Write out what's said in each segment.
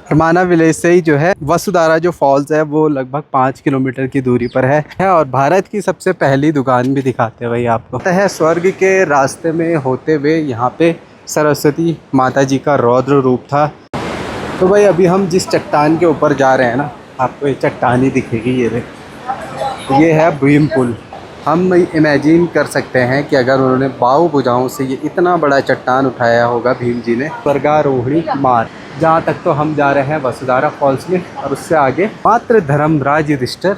हरमाना village से ही जो है वसुधारा जो फॉल्स है वो लगभग 5 किलोमीटर की दूरी पर है और भारत की सबसे पहली दुकान भी दिखाते हैं भाई आपको। है स्वर्ग के रास्ते में होते हुए यहाँ पे सरस्वती माता जी का रौद्र रूप था। तो भाई अभी हम जिस चट्टान के ऊपर जा रहे हैं ना, आपको ये चट्टान ही दिखेगी। ये है भीम पुल। हम इमेजिन कर सकते हैं कि अगर उन्होंने बाहु भुजाओं से ये इतना बड़ा चट्टान उठाया होगा भीम जी ने, स्वर्गारोहिणी मार्ग। जहाँ तक तो हम जा रहे हैं वसुधारा फॉल्स में, और उससे आगे मात्र धर्मराज युधिष्ठिर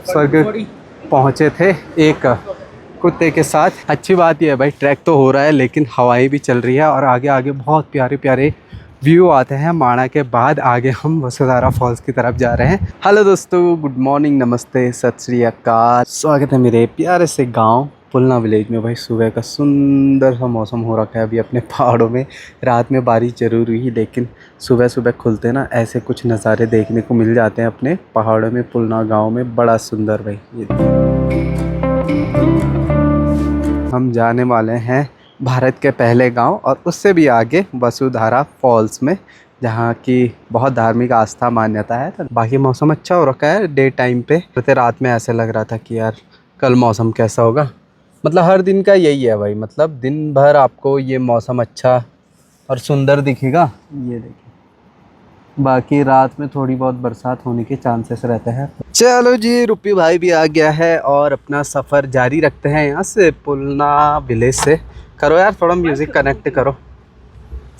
स्वर्ग पहुँचे थे एक कुत्ते के साथ। अच्छी बात यह है भाई, ट्रैक तो हो रहा है लेकिन हवाएं भी चल रही है और आगे आगे बहुत प्यारे प्यारे व्यू आते हैं। माणा के बाद आगे हम वसुधारा फॉल्स की तरफ जा रहे हैं। हेलो दोस्तों, गुड मॉर्निंग, नमस्ते, सत श्री अकाल। स्वागत है मेरे प्यारे से गांव पुलना विलेज में। भाई सुबह का सुंदर सा मौसम हो रखा है अभी अपने पहाड़ों में। रात में बारिश जरूर हुई लेकिन सुबह सुबह खुलते ना ऐसे कुछ नज़ारे देखने को मिल जाते हैं अपने पहाड़ों में। पुलना गाँव में बड़ा सुंदर भाई। हम जाने वाले हैं भारत के पहले गांव और उससे भी आगे वसुधारा फॉल्स में, जहां की बहुत धार्मिक आस्था मान्यता है। तो बाकी मौसम अच्छा हो रखा है डे टाइम पे। तो रात में ऐसे लग रहा था कि यार कल मौसम कैसा होगा। मतलब हर दिन का यही है भाई, मतलब दिन भर आपको ये मौसम अच्छा और सुंदर दिखेगा। ये देखिए, बाकी रात में थोड़ी बहुत बरसात होने के चांसेस रहते हैं। चलो जी, रुपी भाई भी आ गया है और अपना सफ़र जारी रखते हैं यहाँ से पुलना विलेज से। करो यार थोड़ा म्यूज़िक कनेक्ट करो,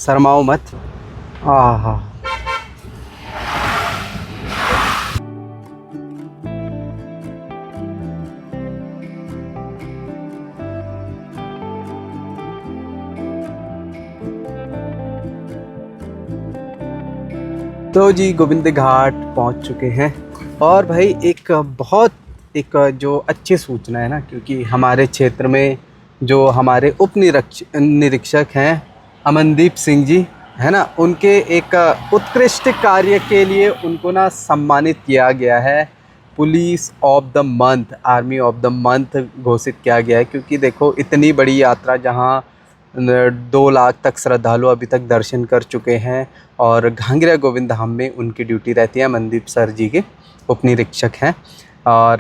शर्माओ मत। आहा, तो जी गोविंद घाट पहुंच चुके हैं। और भाई एक जो अच्छी सूचना है ना, क्योंकि हमारे क्षेत्र में जो हमारे उप निरीक्षक हैं अमनदीप सिंह जी है ना, उनके एक उत्कृष्ट कार्य के लिए उनको ना सम्मानित किया गया है। Police of the month, army of the month घोषित किया गया है। क्योंकि देखो इतनी बड़ी यात्रा जहाँ 2 लाख तक श्रद्धालु अभी तक दर्शन कर चुके हैं और घांगरा गोविंद धाम में उनकी ड्यूटी रहती है। मनदीप सर जी के उप निरीक्षक हैं और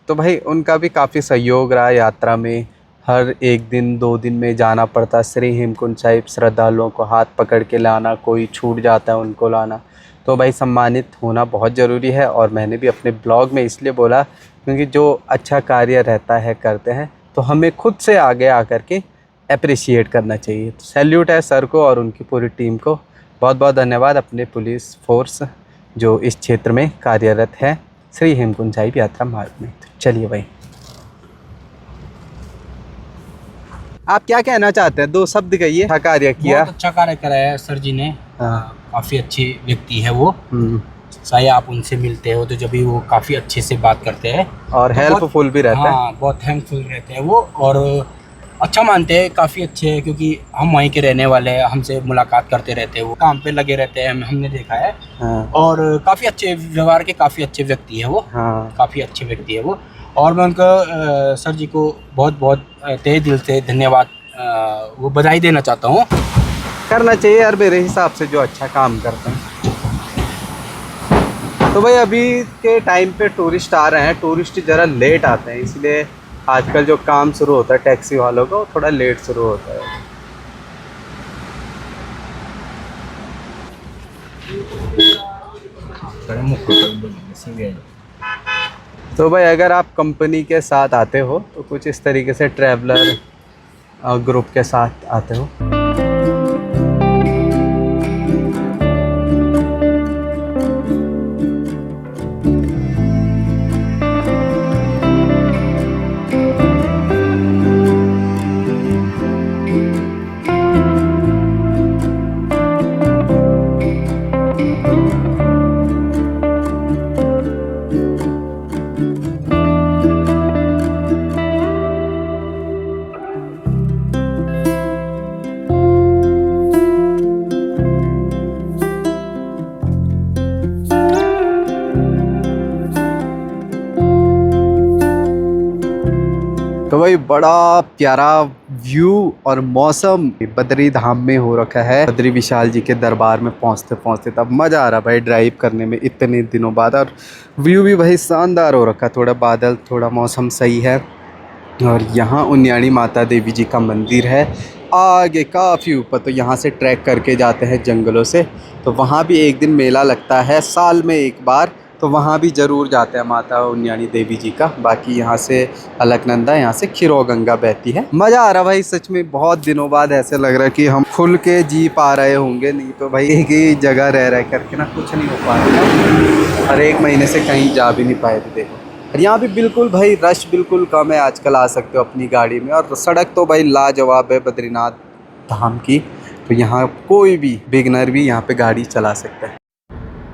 तो भाई उनका भी काफ़ी सहयोग रहा यात्रा में। हर 1 दिन 2 दिन में जाना पड़ता श्री हेमकुंड साहिब, श्रद्धालुओं को हाथ पकड़ के लाना, कोई छूट जाता है उनको लाना। तो भाई सम्मानित होना बहुत ज़रूरी है। और मैंने भी अपने ब्लॉग में इसलिए बोला क्योंकि जो अच्छा कार्य रहता है करते हैं तो हमें खुद से आगे आकर के अप्रिशिएट करना चाहिए। तो सैल्यूट है सर को और उनकी पूरी टीम को। बहुत बहुत धन्यवाद अपने पुलिस फोर्स जो इस क्षेत्र में कार्यरत है श्री हेमकुंड साहिब यात्रा मार्ग में। तो चलिए भाई, आप क्या कहना चाहते हैं? 2 शब्द कहिए। अच्छा कार्य किया, बहुत अच्छा कार्य कराया है सर जी ने। हाँ। काफ़ी अच्छे व्यक्ति है वो। चाहे आप उनसे मिलते हो तो जब भी वो काफ़ी अच्छे से बात करते हैं और तो हेल्पफुल भी रहता है। हाँ, बहुत हेल्पफुल रहते हैं वो और अच्छा मानते हैं, काफ़ी अच्छे हैं। क्योंकि हम वहीं के रहने वाले हैं, हमसे मुलाकात करते रहते हैं, वो काम पे लगे रहते हैं, हमने देखा है। हाँ। और काफ़ी अच्छे व्यवहार के काफ़ी अच्छे व्यक्ति है वो। हाँ। काफ़ी अच्छे व्यक्ति है वो। और मैं उनका सर जी को बहुत बहुत तहे दिल से धन्यवाद, वो बधाई देना चाहता हूँ। करना चाहिए यार मेरे हिसाब से जो अच्छा काम करते हैं। तो भाई अभी के टाइम पे टूरिस्ट आ रहे हैं, टूरिस्ट ज़रा लेट आते हैं, इसलिए आजकल जो काम शुरू होता है टैक्सी वालों का वो थोड़ा लेट शुरू होता है। तो भाई अगर आप कंपनी के साथ आते हो तो कुछ इस तरीके से ट्रैवलर ग्रुप के साथ आते हो। भाई बड़ा प्यारा व्यू और मौसम बद्री धाम में हो रखा है। बद्री विशाल जी के दरबार में पहुंचते पहुंचते तब मज़ा आ रहा भाई ड्राइव करने में इतने दिनों बाद। और व्यू भी भाई शानदार हो रखा है, थोड़ा बादल, थोड़ा मौसम सही है। और यहाँ उन्याणी माता देवी जी का मंदिर है आगे काफ़ी ऊपर। तो यहाँ से ट्रैक करके जाते हैं जंगलों से, तो वहाँ भी एक दिन मेला लगता है साल में एक बार, तो वहाँ भी ज़रूर जाते हैं माता उन्याणी देवी जी का। बाकी यहाँ से अलकनंदा, यहाँ से खिरो गंगा बहती है। मज़ा आ रहा भाई सच में, बहुत दिनों बाद ऐसे लग रहा है कि हम खुल के जी पा रहे होंगे, नहीं तो भाई एक ही जगह रह करके ना कुछ नहीं हो पा रहा और एक महीने से कहीं जा भी नहीं पाए थे। देखो और यहाँ भी बिल्कुल भाई रश बिल्कुल कम है, आजकल आ सकते हो अपनी गाड़ी में। और सड़क तो भाई लाजवाब है बद्रीनाथ धाम की, तो यहाँ कोई भी बिगनर भी यहाँ पे गाड़ी चला सकता है।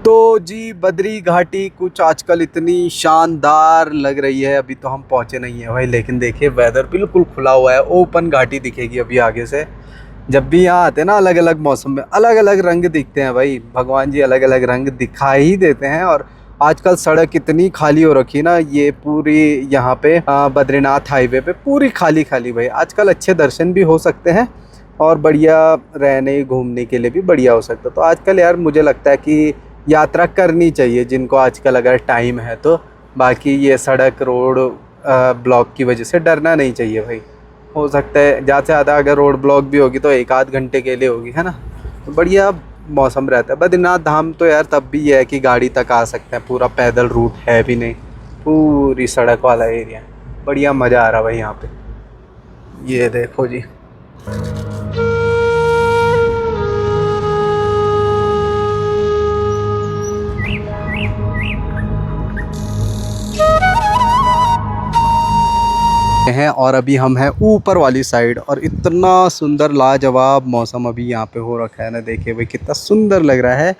तो जी बद्री घाटी कुछ आजकल इतनी शानदार लग रही है। अभी तो हम पहुँचे नहीं हैं भाई, लेकिन देखिए वेदर बिल्कुल खुला हुआ है, ओपन घाटी दिखेगी अभी आगे से। जब भी यहाँ आते हैं ना अलग अलग मौसम में अलग अलग रंग दिखते हैं भाई, भगवान जी अलग अलग रंग दिखाई ही देते हैं। और आजकल सड़क इतनी खाली हो रखी है ना, ये पूरी यहाँ पे बद्रीनाथ हाईवे पे पूरी खाली खाली भाई। आजकल अच्छे दर्शन भी हो सकते हैं और बढ़िया रहने घूमने के लिए भी बढ़िया हो सकता है। तो आजकल यार मुझे लगता है कि यात्रा करनी चाहिए जिनको आजकल अगर टाइम है तो। बाकी ये सड़क रोड ब्लॉक की वजह से डरना नहीं चाहिए भाई। हो सकता है ज़्यादा से ज़्यादा अगर रोड ब्लॉक भी होगी तो एक आध घंटे के लिए होगी, है ना। तो बढ़िया मौसम रहता है। बद्रीनाथ धाम तो यार तब भी ये है कि गाड़ी तक आ सकते हैं, पूरा पैदल रूट है भी नहीं, पूरी सड़क वाला एरिया। बढ़िया मज़ा आ रहा भाई यहाँ पे। ये देखो जी, हैं और अभी हम हैं ऊपर वाली साइड और इतना सुंदर लाजवाब मौसम अभी यहाँ पे हो रखा है ना। देखिए भाई कितना सुंदर लग रहा है।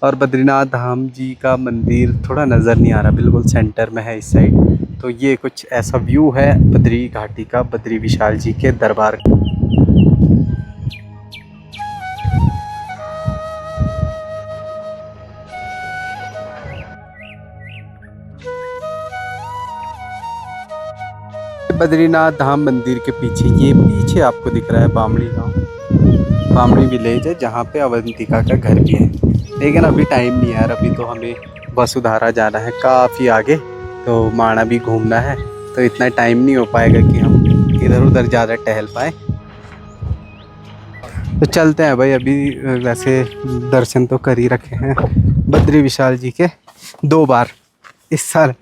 और बद्रीनाथ धाम जी का मंदिर थोड़ा नज़र नहीं आ रहा, बिल्कुल सेंटर में है इस साइड। तो ये कुछ ऐसा व्यू है बद्री घाटी का, बद्री विशाल जी के दरबार का। बद्रीनाथ धाम मंदिर के पीछे, ये पीछे आपको दिख रहा है बामड़ी गांव, बामड़ी विलेज है जहाँ पे अवंतिका का घर भी है। लेकिन अभी टाइम नहीं है यार, अभी तो हमें वसुधारा जाना है काफ़ी आगे, तो माणा भी घूमना है, तो इतना टाइम नहीं हो पाएगा कि हम इधर उधर ज़्यादा टहल पाए। तो चलते हैं भाई। अभी वैसे दर्शन तो कर ही रखे हैं बद्री विशाल जी के 2 बार इस साल,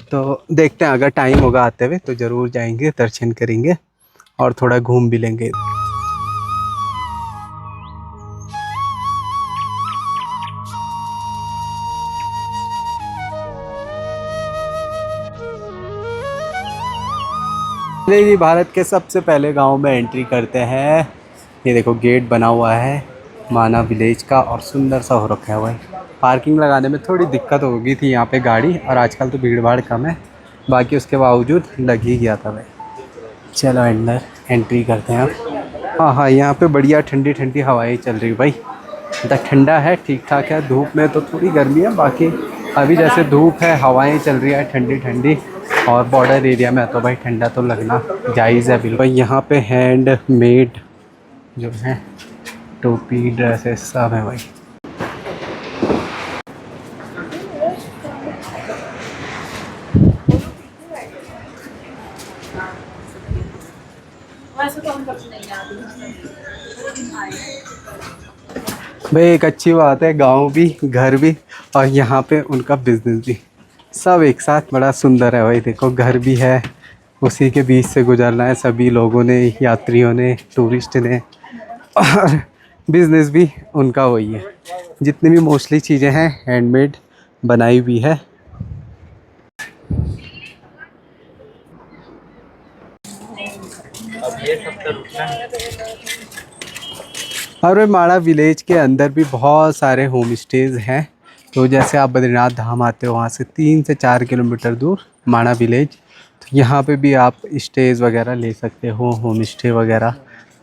तो देखते हैं अगर टाइम होगा आते हुए तो ज़रूर जाएंगे, दर्शन करेंगे और थोड़ा घूम भी लेंगे। जी भारत के सबसे पहले गांव में एंट्री करते हैं। ये देखो गेट बना हुआ है माना विलेज का और सुंदर सा हो रखा है भाई। पार्किंग लगाने में थोड़ी दिक्कत हो गई थी यहाँ पे गाड़ी, और आजकल तो भीड़ भाड़ कम है, बाकी उसके बावजूद लग ही गया था भाई। चलो अंदर एंट्री करते हैं अब। हाँ, यहाँ पे बढ़िया ठंडी ठंडी हवाएं चल रही भाई, मतलब ठंडा है, ठीक ठाक है। धूप में तो थोड़ी गर्मी है, बाकी अभी जैसे धूप है हवाएं चल रही है ठंडी ठंडी, और बॉर्डर एरिया में तो भाई ठंडा तो लगना जायज़ है बिल्कुल। यहाँ पे हैंड मेड जो है टोपी ड्रेसेस सब है भाई। भाई एक अच्छी बात है, गांव भी घर भी और यहाँ पे उनका बिजनेस भी सब एक साथ बड़ा सुंदर है भाई। देखो घर भी है, उसी के बीच से गुजरना है सभी लोगों ने, यात्रियों ने, टूरिस्ट ने, और बिजनेस भी उनका वही है। जितनी भी मोस्टली चीज़ें हैं हैंडमेड बनाई हुई है। और माणा विलेज के अंदर भी बहुत सारे होम स्टेज़ हैं। तो जैसे आप बद्रीनाथ धाम आते हो वहाँ से 3 से 4 किलोमीटर दूर माणा विलेज, तो यहाँ पे भी आप स्टेज़ वगैरह ले सकते हो, होम स्टे वगैरह।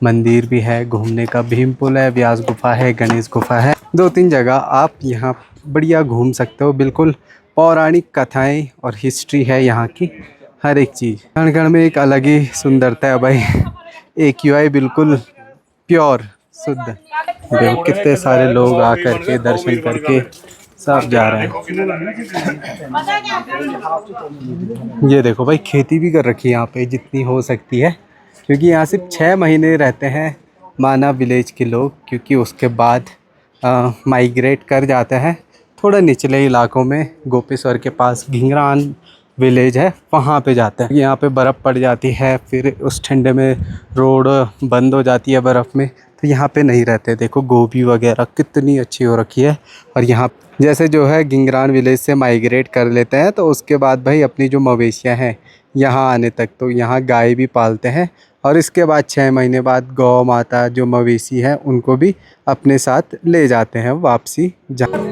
मंदिर भी है, घूमने का भीम पुल है, व्यास गुफा है, गणेश गुफा है, 2-3 जगह आप यहाँ बढ़िया घूम सकते हो। बिल्कुल पौराणिक कथाएं और हिस्ट्री है यहाँ की, हर एक चीज़। कण में एक अलग ही सुंदरता है भाई। AQI बिल्कुल प्योर शुद्ध। देखो कितने सारे लोग आ करके दर्शन करके सब जा रहे हैं। ये देखो भाई, खेती भी कर रखी है यहाँ पे जितनी हो सकती है, क्योंकि यहाँ सिर्फ 6 महीने रहते हैं माना विलेज के लोग, क्योंकि उसके बाद माइग्रेट कर जाते हैं थोड़ा निचले इलाकों में। गोपेश्वर के पास घिंगरान विलेज है, वहाँ पे जाते हैं। यहाँ पे बर्फ़ पड़ जाती है, फिर उस ठंडे में रोड बंद हो जाती है बर्फ़ में, तो यहाँ पे नहीं रहते। देखो गोभी वगैरह कितनी अच्छी हो रखी है। और यहाँ जैसे जो है घिंगरान विलेज से माइग्रेट कर लेते हैं, तो उसके बाद भाई अपनी जो मवेशियाँ हैं यहाँ आने तक, तो यहाँ गाय भी पालते हैं। और इसके बाद 6 महीने बाद गौ माता जो मवेशी हैं उनको भी अपने साथ ले जाते हैं वापसी जहाँ।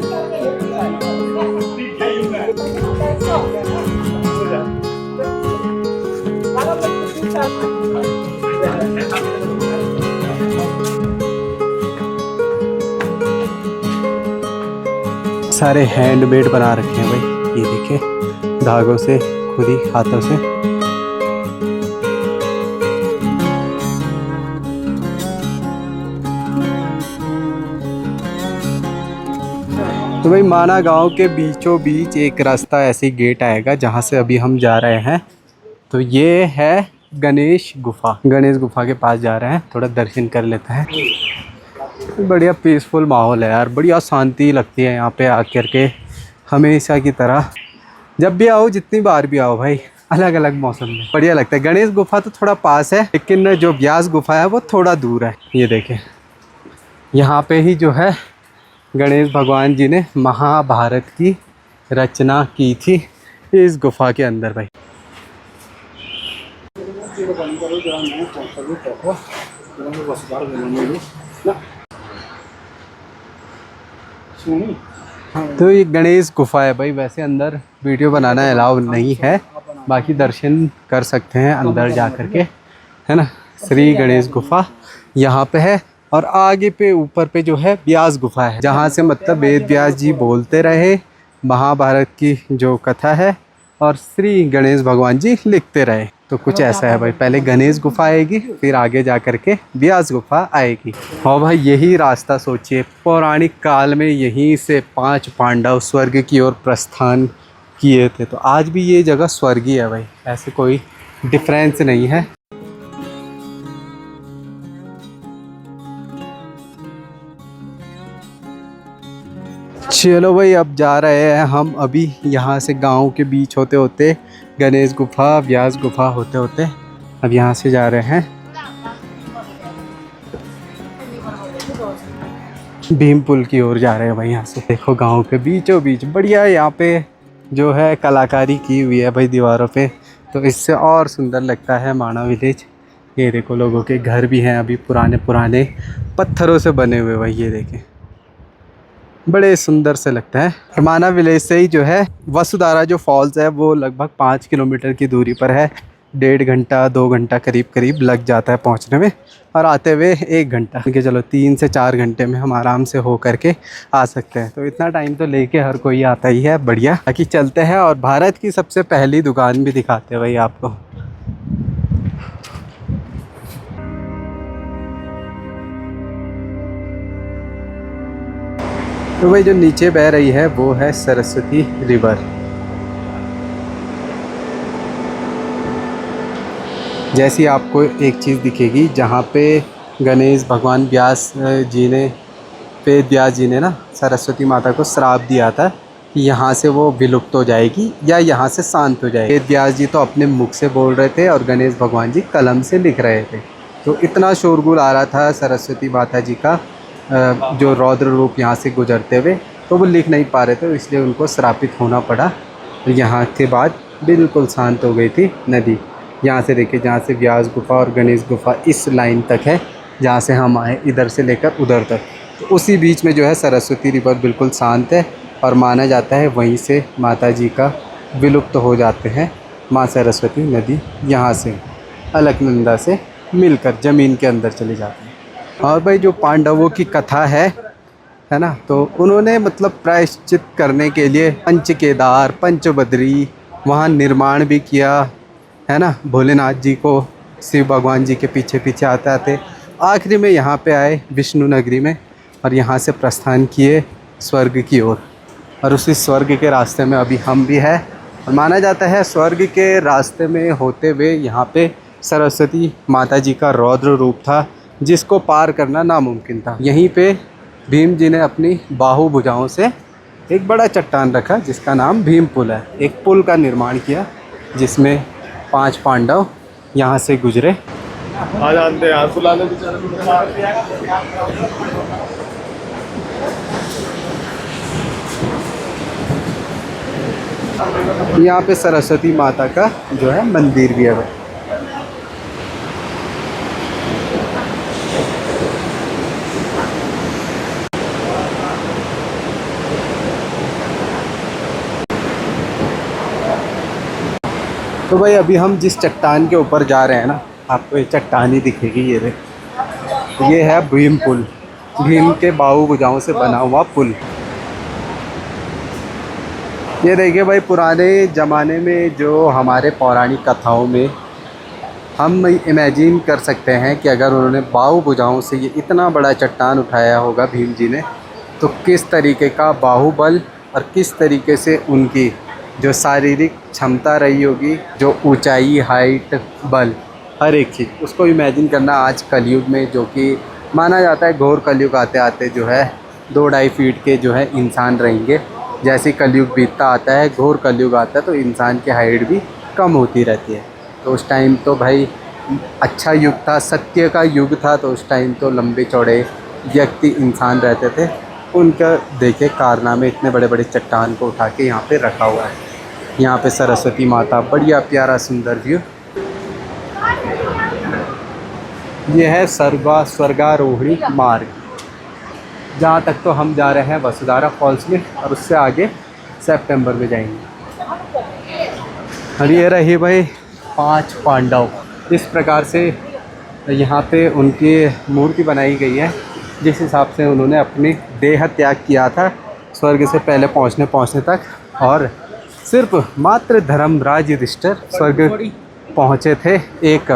सारे हैंडमेड बना रखे हैं भाई, ये देखिए धागों से, खुद ही हाथों से। तो भाई माना गांव के बीचों बीच एक रास्ता ऐसे गेट आएगा जहां से अभी हम जा रहे हैं। तो ये है गणेश गुफा। गणेश गुफा के पास जा रहे हैं, थोड़ा दर्शन कर लेते हैं। बढ़िया पीसफुल माहौल है यार, बढ़िया शांति लगती है यहाँ पे आकर के। हमेशा की तरह जब भी आओ, जितनी बार भी आओ भाई, अलग अलग मौसम में बढ़िया लगता है। गणेश गुफा तो थोड़ा पास है, लेकिन जो व्यास गुफा है वो थोड़ा दूर है। ये देखें, यहाँ पे ही जो है गणेश भगवान जी ने महाभारत की रचना की थी इस गुफा के अंदर भाई। तो ये गणेश गुफा है भाई। वैसे अंदर वीडियो बनाना अलाउ नहीं है, बाकी दर्शन कर सकते हैं अंदर जा कर के, है ना। श्री गणेश गुफा यहाँ पे है। और आगे पे ऊपर पे जो है व्यास गुफा है, जहाँ से मतलब वेद व्यास जी बोलते रहे महाभारत की जो कथा है, और श्री गणेश भगवान जी लिखते रहे। तो कुछ ऐसा है भाई, पहले गणेश गुफा आएगी, फिर आगे जा कर के व्यास गुफा आएगी। और भाई यही रास्ता सोचिए, पौराणिक काल में यहीं से 5 पांडव स्वर्ग की ओर प्रस्थान किए थे। तो आज भी ये जगह स्वर्गीय है भाई, ऐसे कोई डिफरेंस नहीं है। चलो भाई, अब जा रहे हैं हम अभी यहाँ से, गांव के बीच होते होते गणेश गुफा, व्यास गुफा होते होते अब यहाँ से जा रहे हैं भीम पुल की ओर जा रहे हैं भाई। यहाँ से देखो गांव के बीचों बीच बढ़िया यहाँ पे जो है कलाकारी की हुई है भाई दीवारों पे, तो इससे और सुंदर लगता है माना विलेज। ये देखो लोगों के घर भी हैं अभी पुराने पुराने पत्थरों से बने हुए भाई, ये देखें बड़े सुंदर से लगता है। माना विलेज से ही जो है वसुधारा जो फॉल्स है वो लगभग 5 किलोमीटर की दूरी पर है। 1.5 घंटा 2 घंटा करीब करीब लग जाता है पहुंचने में, और आते हुए 1 घंटा। क्योंकि चलो 3 से 4 घंटे में हम आराम से हो करके आ सकते हैं। तो इतना टाइम तो लेके हर कोई आता ही है। बढ़िया, बाकी चलते हैं और भारत की सबसे पहली दुकान भी दिखाते हैं भाई आपको। तो भाई जो नीचे बह रही है वो है सरस्वती रिवर। जैसी आपको एक चीज़ दिखेगी, जहाँ पे गणेश भगवान व्यास जी ने, वेद व्यास जी ने ना सरस्वती माता को श्राप दिया था कि यहाँ से वो विलुप्त हो जाएगी या यहाँ से शांत हो जाएगी। वेद व्यास जी तो अपने मुख से बोल रहे थे और गणेश भगवान जी कलम से लिख रहे थे। तो इतना शोरगुल आ रहा था सरस्वती माता जी का जो रौद्र रूप यहाँ से गुजरते हुए, तो वो लिख नहीं पा रहे थे, इसलिए उनको श्रापित होना पड़ा। तो यहाँ के बाद बिल्कुल शांत हो गई थी नदी। यहाँ से देखिए, जहाँ से व्यास गुफा और गणेश गुफा इस लाइन तक है जहाँ से हम आए, इधर से लेकर उधर तक, तो उसी बीच में जो है सरस्वती रिवर बिल्कुल शांत है। और माना जाता है वहीं से माता जी का विलुप्त हो जाते हैं माँ सरस्वती नदी, यहाँ से अलकनंदा से मिलकर ज़मीन के अंदर चले जाते हैं। और भाई जो पांडवों की कथा है ना, तो उन्होंने मतलब प्रायश्चित करने के लिए पंच केदार, पंचबद्री वहाँ निर्माण भी किया। है ना, भोलेनाथ जी को शिव भगवान जी के पीछे पीछे आते आते आखिरी में यहाँ पे आए विष्णु नगरी में, और यहाँ से प्रस्थान किए स्वर्ग की ओर। और उसी स्वर्ग के रास्ते में अभी हम भी हैं। और माना जाता है स्वर्ग के रास्ते में होते हुए यहाँ पे सरस्वती माता जी का रौद्र रूप था, जिसको पार करना नामुमकिन था। यहीं पे भीम जी ने अपनी बाहु भुजाओं से एक बड़ा चट्टान रखा जिसका नाम भीम पुल है। एक पुल का निर्माण किया जिसमें 5 पांडव यहाँ से गुजरे। आ जानते हैं यार बुला ले बेचारे। यहाँ पे सरस्वती माता का जो है मंदिर भी है। तो भाई अभी हम जिस चट्टान के ऊपर जा रहे हैं ना, आपको ये चट्टान ही दिखेगी। ये देख, ये है भीम पुल, भीम के बाहु भुजाओं से बना हुआ पुल। ये देखिए भाई, पुराने ज़माने में जो हमारे पौराणिक कथाओं में हम इमेजिन कर सकते हैं कि अगर उन्होंने बाहु भुजाओं से ये इतना बड़ा चट्टान उठाया होगा भीम जी ने, तो किस तरीके का बाहुबल और किस तरीके से उनकी जो शारीरिक क्षमता रही होगी, जो ऊंचाई, हाइट, बल, हर एक चीज़ उसको इमेजिन करना आज कलयुग में, जो कि माना जाता है घोर कलयुग आते आते जो है 2-2.5 फीट के जो है इंसान रहेंगे। जैसे कलयुग बीतता आता है, घोर कलयुग आता है, तो इंसान की हाइट भी कम होती रहती है। तो उस टाइम तो भाई अच्छा युग था, सत्य का युग था, तो उस टाइम तो लंबे चौड़े व्यक्ति इंसान रहते थे। उनका देखिए कारनामे, इतने बड़े बड़े चट्टान को उठा के यहाँ पे रखा हुआ है। यहाँ पे सरस्वती माता, बढ़िया प्यारा सुंदर व्यू। ये है स्वर्गारोहिणी मार्ग, जहाँ तक तो हम जा रहे हैं वसुधारा फॉल्स में, और उससे आगे सितंबर में जाएंगे। और ये रही भाई 5 पांडव। इस प्रकार से यहाँ पे उनकी मूर्ति बनाई गई है, जिस हिसाब से उन्होंने अपनी देह त्याग किया था स्वर्ग से पहले पहुँचने तक। और सिर्फ मात्र धर्मराज युधिष्ठिर स्वर्ग पहुँचे थे एक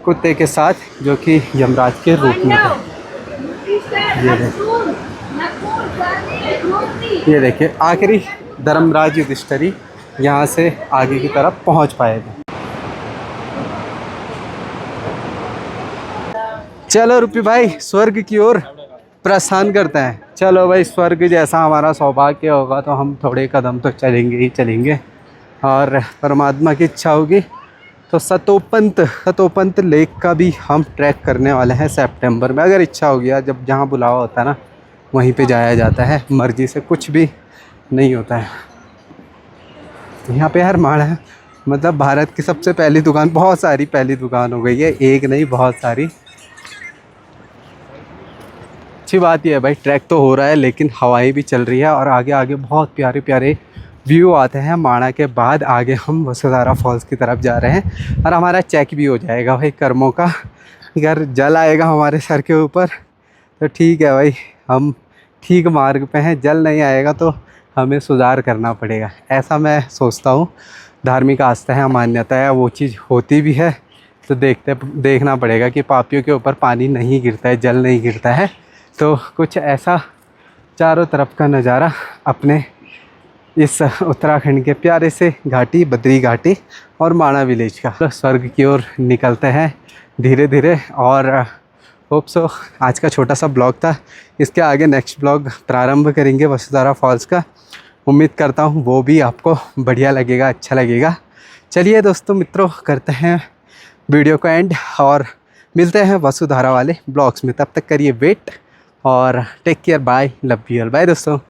कुत्ते के साथ, जो कि यमराज के रूप में था। ये देखिए आखिरी धर्मराज युधिष्ठिर यहाँ से आगे की तरफ पहुँच पाए थे। चलो रूपी भाई, स्वर्ग की ओर प्रस्थान करते हैं। चलो भाई, स्वर्ग जैसा हमारा सौभाग्य होगा तो हम थोड़े कदम तो चलेंगे ही चलेंगे, और परमात्मा की इच्छा होगी तो सतोपंत लेक का भी हम ट्रैक करने वाले हैं सितंबर में। अगर इच्छा होगी, जब जहाँ बुलावा होता है ना वहीं पे जाया जाता है, मर्जी से कुछ भी नहीं होता है। यहाँ पे यार माड़ा, मतलब भारत की सबसे पहली दुकान, बहुत सारी पहली दुकान हो गई है, एक नहीं बहुत सारी। अच्छी बात यह है भाई, ट्रैक तो हो रहा है लेकिन हवाएं भी चल रही है, और आगे आगे बहुत प्यारे प्यारे व्यू आते हैं। माणा के बाद आगे हम वसुधारा फॉल्स की तरफ जा रहे हैं, और हमारा चेक भी हो जाएगा भाई कर्मों का। अगर जल आएगा हमारे सर के ऊपर तो ठीक है भाई, हम ठीक मार्ग पे हैं। जल नहीं आएगा तो हमें सुधार करना पड़ेगा, ऐसा मैं सोचता हूँ। धार्मिक आस्था है, मान्यता है, वो चीज़ होती भी है। तो देखना पड़ेगा कि पापियों के ऊपर पानी नहीं गिरता है, जल नहीं गिरता है। तो कुछ ऐसा चारों तरफ का नज़ारा अपने इस उत्तराखंड के प्यारे से घाटी, बद्री घाटी और माणा विलेज का। तो स्वर्ग की ओर निकलते हैं धीरे धीरे। और होप सो आज का छोटा सा ब्लॉग था, इसके आगे नेक्स्ट ब्लॉग प्रारंभ करेंगे वसुधारा फॉल्स का। उम्मीद करता हूँ वो भी आपको बढ़िया लगेगा, अच्छा लगेगा। चलिए दोस्तों मित्रों, करते हैं वीडियो को एंड और मिलते हैं वसुधारा वाले ब्लॉग्स में। तब तक करिए वेट और take care, bye, love you all, bye दोस्तों।